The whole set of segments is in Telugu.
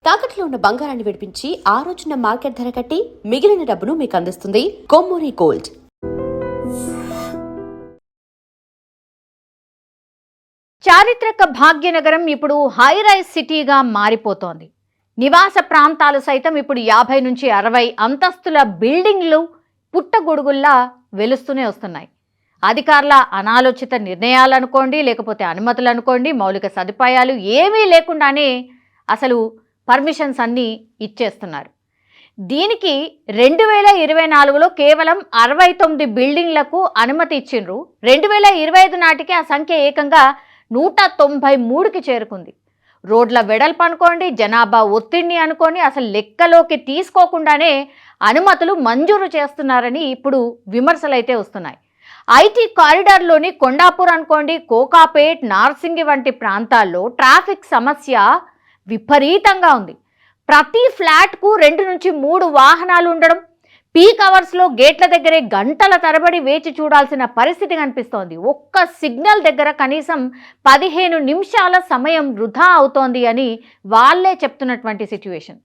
తాకట్లో ఉన్న బంగారాన్ని విడిపించి ఆ రోజున మార్కెట్ ధర కట్టి మిగిలిన డబ్బును మీకు అందిస్తుంది కొమ్మూరి గోల్డ్. చారిత్రక భాగ్యనగరం ఇప్పుడు హైరైజ్ సిటీగా మారిపోతోంది. నివాస ప్రాంతాలు సైతం ఇప్పుడు 50 నుంచి 60 అంతస్తుల బిల్డింగ్లు పుట్టగొడుగుల్లా వెలుస్తూనే వస్తున్నాయి. అధికారుల అనాలోచిత నిర్ణయాలు అనుకోండి, లేకపోతే అనుమతులు అనుకోండి, మౌలిక సదుపాయాలు ఏమీ లేకుండానే అసలు పర్మిషన్స్ అన్నీ ఇచ్చేస్తున్నారు. దీనికి 2024లో కేవలం 69 బిల్డింగ్లకు అనుమతి ఇచ్చిండ్రు. 2025 నాటికి ఆ సంఖ్య ఏకంగా 193కి చేరుకుంది. రోడ్ల వెడల్పు అనుకోండి, జనాభా ఒత్తిడిని అనుకోని అసలు లెక్కలోకి తీసుకోకుండానే అనుమతులు మంజూరు చేస్తున్నారని ఇప్పుడు విమర్శలైతే వస్తున్నాయి. ఐటీ కారిడార్లోని కొండాపూర్ అనుకోండి, కోకాపేట్, నార్సింగి వంటి ప్రాంతాల్లో ట్రాఫిక్ సమస్య విపరీతంగా ఉంది. ప్రతి ఫ్లాట్కు 2 నుంచి 3 వాహనాలు ఉండడం, పీక్ అవర్స్లో గేట్ల దగ్గరే గంటల తరబడి వేచి చూడాల్సిన పరిస్థితి కనిపిస్తోంది. ఒక్క సిగ్నల్ దగ్గర కనీసం 15 నిమిషాల సమయం వృధా అవుతోంది అని వాళ్ళే చెప్తున్నటువంటి సిచ్యువేషన్.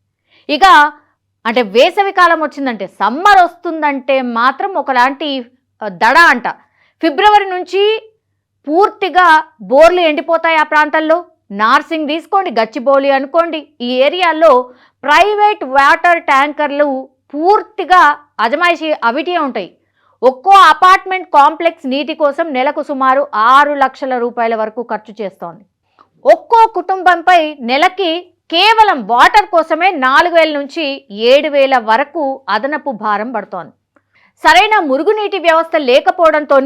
ఇక అంటే వేసవికాలం వచ్చిందంటే, సమ్మర్ వస్తుందంటే మాత్రం ఒకలాంటి దడ అంట. ఫిబ్రవరి నుంచి పూర్తిగా బోర్లు ఎండిపోతాయి ఆ ప్రాంతాల్లో. నార్సింగ్ తీసుకోండి, గచ్చిబౌలి అనుకోండి, ఈ ఏరియాల్లో ప్రైవేట్ వాటర్ ట్యాంకర్లు పూర్తిగా అజమాయిషి అవిటియే ఉంటాయి. ఒక్కో అపార్ట్మెంట్ కాంప్లెక్స్ నీటి కోసం నెలకు సుమారు 6 లక్షల రూపాయల వరకు ఖర్చు చేస్తోంది. ఒక్కో కుటుంబంపై నెలకి కేవలం వాటర్ కోసమే 4,000 నుంచి 7,000 వరకు అదనపు భారం పడుతోంది. సరైన మురుగునీటి వ్యవస్థ లేకపోవడంతో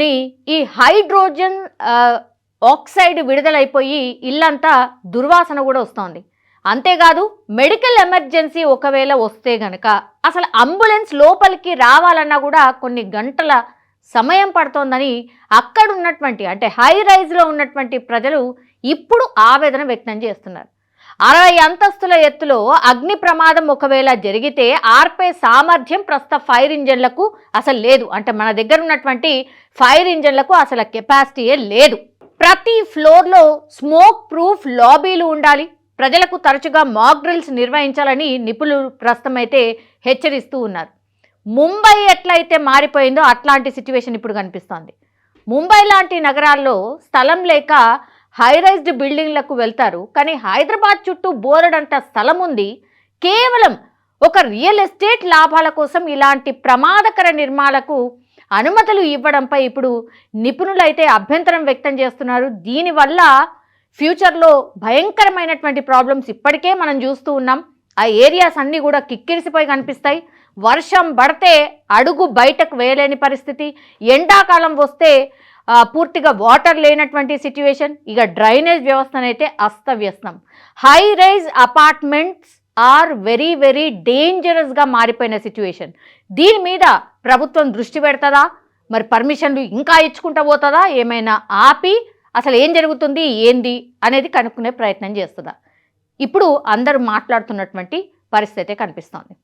ఈ హైడ్రోజన్ ఆక్సైడ్ విడుదలైపోయి ఇల్లంతా దుర్వాసన కూడా వస్తోంది. అంతేకాదు మెడికల్ ఎమర్జెన్సీ ఒకవేళ వస్తే గనక అసలు అంబులెన్స్ లోపలికి రావాలన్నా కూడా కొన్ని గంటల సమయం పడుతోందని అక్కడ ఉన్నటువంటి అంటే హై రైజ్లో ఉన్నటువంటి ప్రజలు ఇప్పుడు ఆవేదన వ్యక్తం చేస్తున్నారు. 60 అంతస్తుల ఎత్తులో అగ్ని ప్రమాదం ఒకవేళ జరిగితే ఆర్పే సామర్థ్యం ప్రస్తుత ఫైర్ ఇంజన్లకు అసలు లేదు. అంటే మన దగ్గర ఉన్నటువంటి ఫైర్ ఇంజన్లకు అసలు కెపాసిటీయే లేదు. ప్రతి ఫ్లోర్లో స్మోక్ ప్రూఫ్ లాబీలు ఉండాలి. ప్రజలకు తరచుగా మాక్ డ్రిల్స్ నిర్వహించాలని నిపుణులు ప్రస్తుతం అయితే హెచ్చరిస్తూ ఉన్నారు. ముంబై ఎట్లయితే మారిపోయిందో అట్లాంటి సిచ్యువేషన్ ఇప్పుడు కనిపిస్తోంది. ముంబై లాంటి నగరాల్లో స్థలం లేక హైరైజ్డ్ బిల్డింగ్లకు వెళ్తారు, కానీ హైదరాబాద్ చుట్టూ బోలెడంత స్థలం ఉంది. కేవలం ఒక రియల్ ఎస్టేట్ లాభాల కోసం ఇలాంటి ప్రమాదకర నిర్మాణాలకు అనుమతులు ఇవ్వడంపై ఇప్పుడు నిపుణులైతే అభ్యంతరం వ్యక్తం చేస్తున్నారు. దీనివల్ల ఫ్యూచర్లో భయంకరమైనటువంటి ప్రాబ్లమ్స్ ఇప్పటికే మనం చూస్తూ ఉన్నాం. ఆ ఏరియాస్ అన్నీ కూడా కిక్కిరిసిపోయి కనిపిస్తాయి. వర్షం పడితే అడుగు బయటకు వేయలేని పరిస్థితి, ఎండాకాలం వస్తే పూర్తిగా వాటర్ లేనటువంటి సిచ్యువేషన్, ఇక డ్రైనేజ్ వ్యవస్థనైతే అస్తవ్యస్తం. High rise apartments are very very డేంజరస్గా మారిపోయిన సిచ్యువేషన్. దీని మీద ప్రభుత్వం దృష్టి పెడతదా, మరి పర్మిషన్లు ఇంకా ఇచ్చుకుంటూ పోతుందా, ఏమైనా ఆపి అసలు ఏం జరుగుతుంది ఏంది అనేది కనుక్కునే ప్రయత్నం చేస్తుందా? ఇప్పుడు అందరూ మాట్లాడుతున్నటువంటి పరిస్థితి కనిపిస్తోంది.